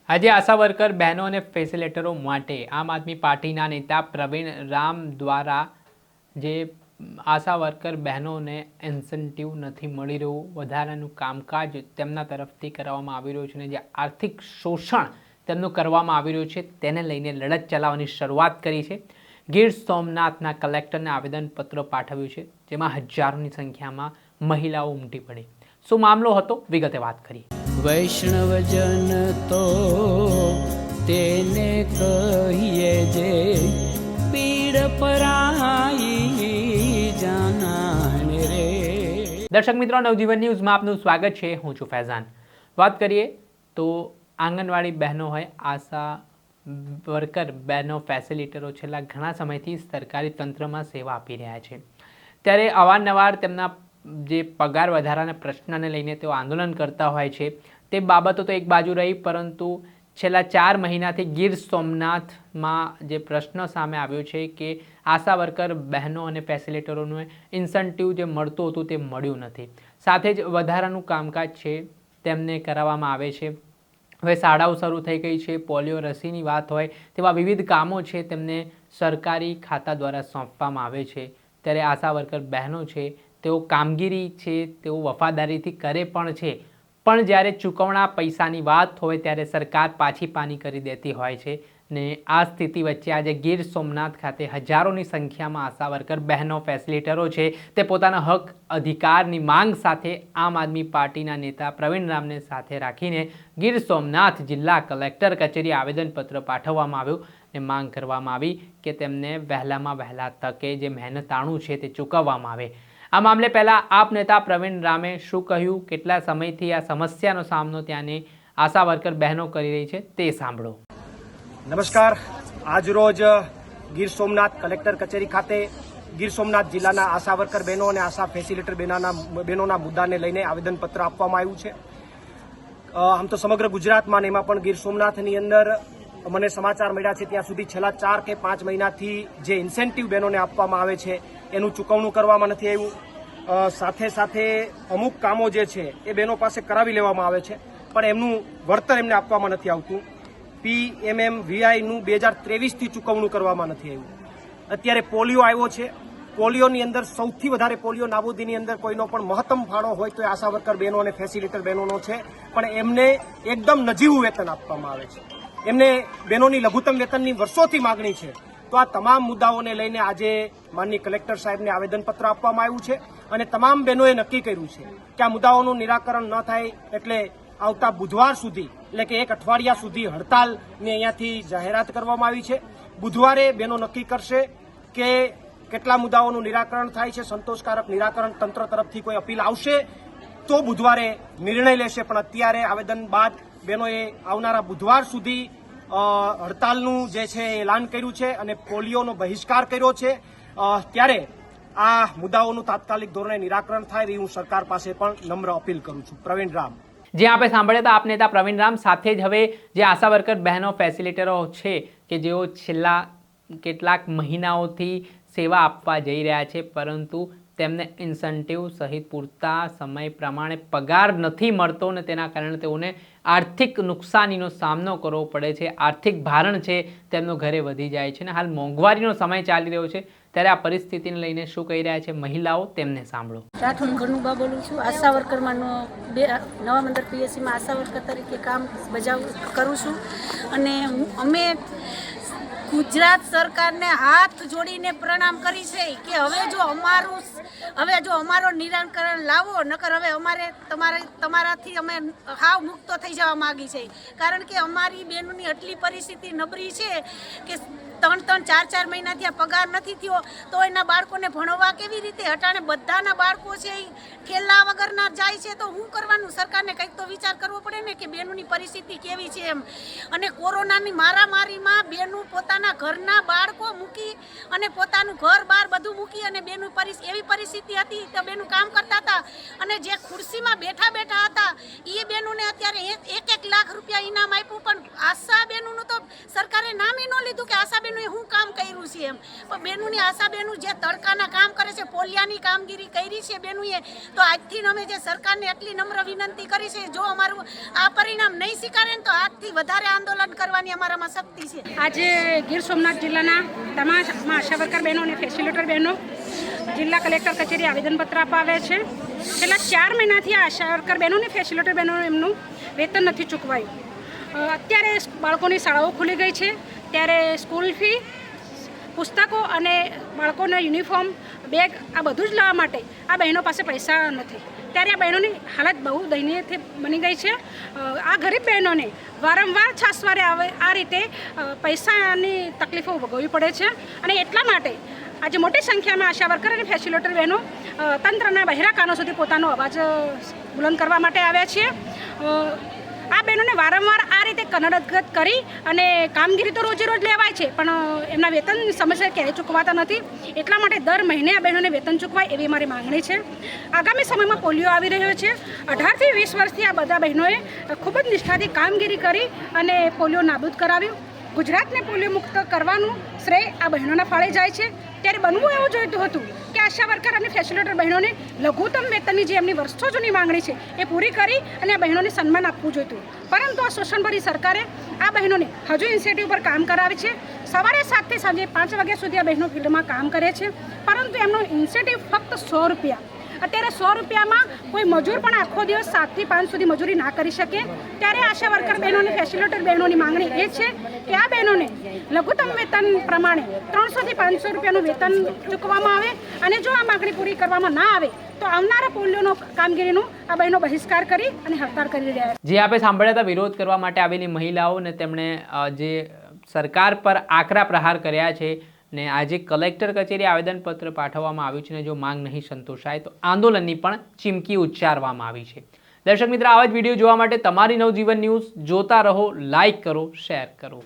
આજે આશા વર્કર બહેનો અને ફેસિલિટેટરો માટે આમ આદમી પાર્ટીના નેતા પ્રવીણ રામ દ્વારા જે આશા વર્કર બહેનોને ઇન્સેન્ટિવ નથી મળી રહ્યું, વધારાનું કામકાજ તેમના તરફથી કરવામાં આવી રહ્યું છે અને જે આર્થિક શોષણ તેમનું કરવામાં આવી રહ્યું છે તેને લઈને લડત ચલાવવાની શરૂઆત કરી છે। ગીર સોમનાથના કલેક્ટરને આવેદનપત્ર પાઠવ્યું છે, જેમાં હજારોની સંખ્યામાં મહિલાઓ ઉમટી પડી। શું મામલો હતો, વિગતે વાત કરીએ। વૈષ્ણવજન તો તેને કહીએ જે પીડ પરાઈ જાનાને રે। દર્શક મિત્રો, નવજીવન ન્યૂઝમાં આપનું સ્વાગત છે। હું છું ફૈઝાન। વાત કરીએ તો આંગણવાડી બહેનો હોય, આશા વર્કર બહેનો, ફેસિલિટેટરો છેલ્લા ઘણા સમયથી સરકારી તંત્રમાં સેવા આપી રહ્યા છે, ત્યારે અવારનવાર તેમના જે પગાર વધારાના પ્રશ્નને લઈને તેઓ આંદોલન કરતા હોય છે। તે બાબતો તો એક બાજુ રહી, પરંતુ છેલ્લા 4 મહિનાથી ગીર સોમનાથમાં જે પ્રશ્ન સામે આવ્યો છે કે આશા વર્કર બહેનો અને ફેસિલિટેટરોને ઇન્સેન્ટિવ જે મળતું હતું તે મળ્યું નથી, સાથે જ વધારાનું કામકાજ છે તેમને કરાવવામાં આવે છે। હવે શાળાઓ શરૂ થઈ ગઈ છે, પોલિયો રસીની વાત હોય, તેવા વિવિધ કામો છે તેમને સરકારી ખાતા દ્વારા સોંપવામાં આવે છે, ત્યારે આશા વર્કર બહેનો છે તેઓ કામગીરી છે તેઓ વફાદારીથી કરે પણ છે, પણ જ્યારે ચૂકવણા પૈસાની વાત હોય ત્યારે સરકાર પાછી પાની કરી દેતી હોય છે। ને આ સ્થિતિ વચ્ચે આજે ગીર સોમનાથ ખાતે હજારોની સંખ્યામાં આશા વર્કર બહેનો, ફેસિલિટેટરો છે તે પોતાના હક અધિકારની માંગ સાથે આમ આદમી પાર્ટીના નેતા પ્રવીણ રામને સાથે રાખીને ગીર સોમનાથ જિલ્લા કલેક્ટર કચેરી આવેદનપત્ર પાઠવવામાં આવ્યું અને માંગ કરવામાં આવી કે તેમને વહેલામાં વહેલા તકે જે મહેનતાણું છે તે ચૂકવવામાં આવે। આ મામલે પહેલા આપ નેતા પ્રવીણ રામે શું કહ્યું, કેટલા સમયથી આ સમસ્યાનો સામનો ત્યાંની આશા વર્કર બહેનો કરી રહી છે તે સાંભળો। નમસ્કાર। આજરોજ ગીર સોમનાથ કલેક્ટર કચેરી ખાતે ગીર સોમનાથ જિલ્લાના આશા વર્કર બહેનો અને આશા ફેસિલિટેટર બહેનોના મુદ્દાને લઈને આવેદનપત્ર આપવામાં આવ્યું છે। આમ તો સમગ્ર ગુજરાતમાં ને એમાં પણ ગીર સોમનાથની અંદર મને સમાચાર મળ્યા છે ત્યાં સુધી છેલ્લા 4 કે 5 મહિનાથી જે ઇન્સેન્ટિવ બહેનોને આપવામાં આવે છે એનું ચૂકવણું કરવામાં નથી આવ્યું। સાથે સાથે અમુક કામો જે છે એ બહેનો પાસે કરાવી લેવામાં આવે છે, પણ એમનું વળતર એમને આપવામાં નથી આવતું। PMMVIનું 2023થી ચૂકવણું કરવામાં નથી આવ્યું। અત્યારે પોલિયો આવ્યો છે, પોલિયોની અંદર સૌથી વધારે પોલિયો નાબૂદીની અંદર કોઈનો પણ મહત્તમ ફાળો હોય તો એ આશા વર્કર બહેનો અને ફેસિલિટેટર બહેનોનો છે, પણ એમને એકદમ નજીવું વેતન આપવામાં આવે છે। એમને બહેનોની લઘુત્તમ વેતનની વર્ષોથી માગણી છે, તો આ તમામ મુદ્દાઓને લઈને આજે માનનીય કલેક્ટર સાહેબને આવેદનપત્ર આપવામાં આવ્યું છે અને તમામ બહેનોએ નક્કી કર્યું છે કે આ મુદ્દાઓનું નિરાકરણ ન થાય એટલે આવતા બુધવાર સુધી, એટલે કે 1 અઠવાડિયા સુધી હડતાલની અહીંયાથી જાહેરાત કરવામાં આવી છે। બુધવારે બહેનો નક્કી કરશે કે કેટલા મુદ્દાઓનું નિરાકરણ થાય છે, સંતોષકારક નિરાકરણ તંત્ર તરફથી કોઈ અપીલ આવશે તો બુધવારે નિર્ણય લેશે, પણ અત્યારે આવેદન બાદ બહેનોએ આવનારા બુધવાર સુધી હડતાલનું જે છે એલાન કર્યું છે અને પોલિયોનો બહિષ્કાર કર્યો છે। ત્યારે આ મુદ્દાઓનું તાત્કાલિક ધોરણે નિરાકરણ થાય એવી હું સરકાર પાસે પણ નમ્ર અપીલ કરું છું। પ્રવીણ રામ। જે આપણે સાંભળ્યા હતા આપ નેતા પ્રવીણ રામ સાથે જ હવે જે આશા વર્કર બહેનો, ફેસિલિટેટરો છે કે જેઓ છેલ્લા કેટલાક મહિનાઓથી સેવા આપવા જઈ રહ્યા છે, પરંતુ તેમને ઇન્સેન્ટિવ સહિત પૂરતા સમય પ્રમાણે પગાર નથી મળતો અને તેના કારણે તેઓને આર્થિક નુકસાનીનો સામનો કરવો પડે છે, આર્થિક ભારણ છે તેમનું ઘરે વધી જાય છે અને હાલ મોંઘવારીનો સમય ચાલી રહ્યો છે, ત્યારે આ પરિસ્થિતિને લઈને શું કહી રહ્યા છે મહિલાઓ, તેમને સાંભળો। રાઠોડ ઘનુબા બોલું છું। આશા વર્કરમાં નવા મંદર PSCમાં આશા વર્કર તરીકે કામ કરું છું અને અમે ગુજરાત સરકારને હાથ જોડીને પ્રણામ કરી છે કે હવે જો અમારો નિરાકરણ લાવો, નકર હવે અમારે તમારાથી અમે હાવ મુક્ત થઈ જવા માંગી છે, કારણ કે અમારી બહેનોની આટલી પરિસ્થિતિ નબળી છે કે 3-3, 4-4 મહિનાથી આ પગાર નથી થયો તો એના બાળકોને ભણવા કેવી રીતે? અટાણે બધાના બાળકો છે એ ઠેલા વગરના જાય છે, તો શું કરવાનું? સરકારને કંઈક તો વિચાર કરવો પડે ને કે બહેનોની પરિસ્થિતિ કેવી છે એમ। અને કોરોનાની મારામારીમાં બહેનો પોતાના ઘરના બાળકો મૂકી અને પોતાનું ઘર બહાર બધું મૂકી અને બહેનો એવી પરિસ્થિતિ હતી તો બહેનો કામ કરતા હતા અને જે ખુરશીમાં બેઠા હતા એ બહેનોને અત્યારે 1-1 લાખ રૂપિયા ઇનામ આપ્યું, પણ આશા બહેનોનું તો સરકારે નામ ન લીધું કે આશા આશાબેનોએ શું કામ કર્યું છે એમ. પણ બેનુની આશાબેનું જે તડકાના કામ કરે છે, પોલિયાની કામગીરી કરી છે બેનુએ, તો આજથી અમે જે સરકારને એટલી નમ્ર વિનંતી કરી છે, જો અમારું આ પરિણામ નહીં સ્વીકારે ને તો આજથી વધારે આંદોલન કરવાની અમારામાં શક્તિ છે. આજે ગીર સોમનાથ જિલ્લાના તમામ આશા વર્કર બહેનો અને ફેસિલિટર બહેનો જિલ્લા કલેક્ટર કચેરી આવેદનપત્ર આપવા આવ્યા છે. છેલ્લા 4 મહિનાથી આશા વર્કર બહેનો અને ફેસિલિટર બહેનો એમનું વેતન નથી ચૂકવાયું. અત્યારે બાળકોની શાળાઓ ખુલી ગઈ છે, ત્યારે સ્કૂલ ફી, પુસ્તકો અને બાળકોના યુનિફોર્મ, બેગ આ બધું જ લાવવા માટે આ બહેનો પાસે પૈસા નથી. ત્યારે આ બહેનોની હાલત બહુ દયનીય બની ગઈ છે. આ ગરીબ બહેનોને વારંવાર છાસવારે આવે આ રીતે પૈસાની તકલીફો ભોગવવી પડે છે. અને એટલા માટે આજે મોટી સંખ્યામાં આશા વર્કર અને ફેસિલિટર બહેનો તંત્રના બહેરા કાનો સુધી પોતાનો અવાજ બુલંદ કરવા માટે આવ્યા છીએ. આ બહેનોને વારંવાર આ રીતે કનડગત કરી અને કામગીરી તો રોજે રોજ લેવાય છે, પણ એમના વેતનની સમસ્યા ક્યારેય ચૂકવાતા નથી. એટલા માટે દર મહિને આ બહેનોને વેતન ચૂકવાય એવી મારી માંગણી છે. આગામી સમયમાં પોલિયો આવી રહ્યો છે. 18 થી 20 વર્ષથી આ બધા બહેનોએ ખૂબ જ નિષ્ઠાથી કામગીરી કરી અને પોલિયો નાબૂદ કરાવ્યું. ગુજરાતને પોલિયો મુક્ત કરવાનું શ્રેય આ બહેનોના ફાળે જાય છે. ત્યારે બનવું એવું જોઈતું હતું કે આશા વર્કર અને ફેસિલિટર બહેનોને લઘુત્તમ વેતનની જે એમની વર્ષો જૂની માંગણી છે એ પૂરી કરી અને આ બહેનોને સન્માન આપવું જોઈતું. પરંતુ આ શોષણભરી સરકારે આ બહેનોને હજુ ઇન્સેન્ટિવ પર કામ કરાવે છે. સવારે 7 થી સાંજે 5 વાગ્યા સુધી આ બહેનો ફિલ્ડમાં કામ કરે છે, પરંતુ એમનો ઇન્સેન્ટિવ ફક્ત 100 રૂપિયા. અત્યારે 100 રૂપિયામાં કોઈ મજૂર પણ આખો દિવસ 7 થી 5 સુધી મજૂરી ના કરી શકે. ત્યારે આશા વર્કર બહેનો અને ફેસિલિટર બહેનોની માંગણી એ છે કે આ બહેનોને લઘુત્તમ વેતન પ્રમાણે 300 થી 500 રૂપિયાનું વેતન ચૂકવવામાં આવે. અને જો આ માંગણી પૂરી કરવામાં ના આવે તો આવનારા પોલિયોનો કામગીરીનો આ બહેનો બહિષ્કાર કરી અને હડતાળ કરી રહ્યા છે. જે આપણે સાંભળ્યા હતા વિરોધ કરવા માટે આવેલી મહિલાઓને તેમણે જે સરકાર પર આકરા પ્રહાર કર્યા છે ને આજે કલેક્ટર કચેરી આવેદનપત્ર પાઠવવામાં આવ્યું છે ને જો માંગ નહીં સંતોષાય તો આંદોલનની પણ ચીમકી ઉચ્ચારવામાં આવી છે. દર્શક મિત્રો, આવા જ વિડીયો જોવા માટે તમારી નવજીવન ન્યૂઝ જોતા રહો, લાઈક કરો, શેર કરો.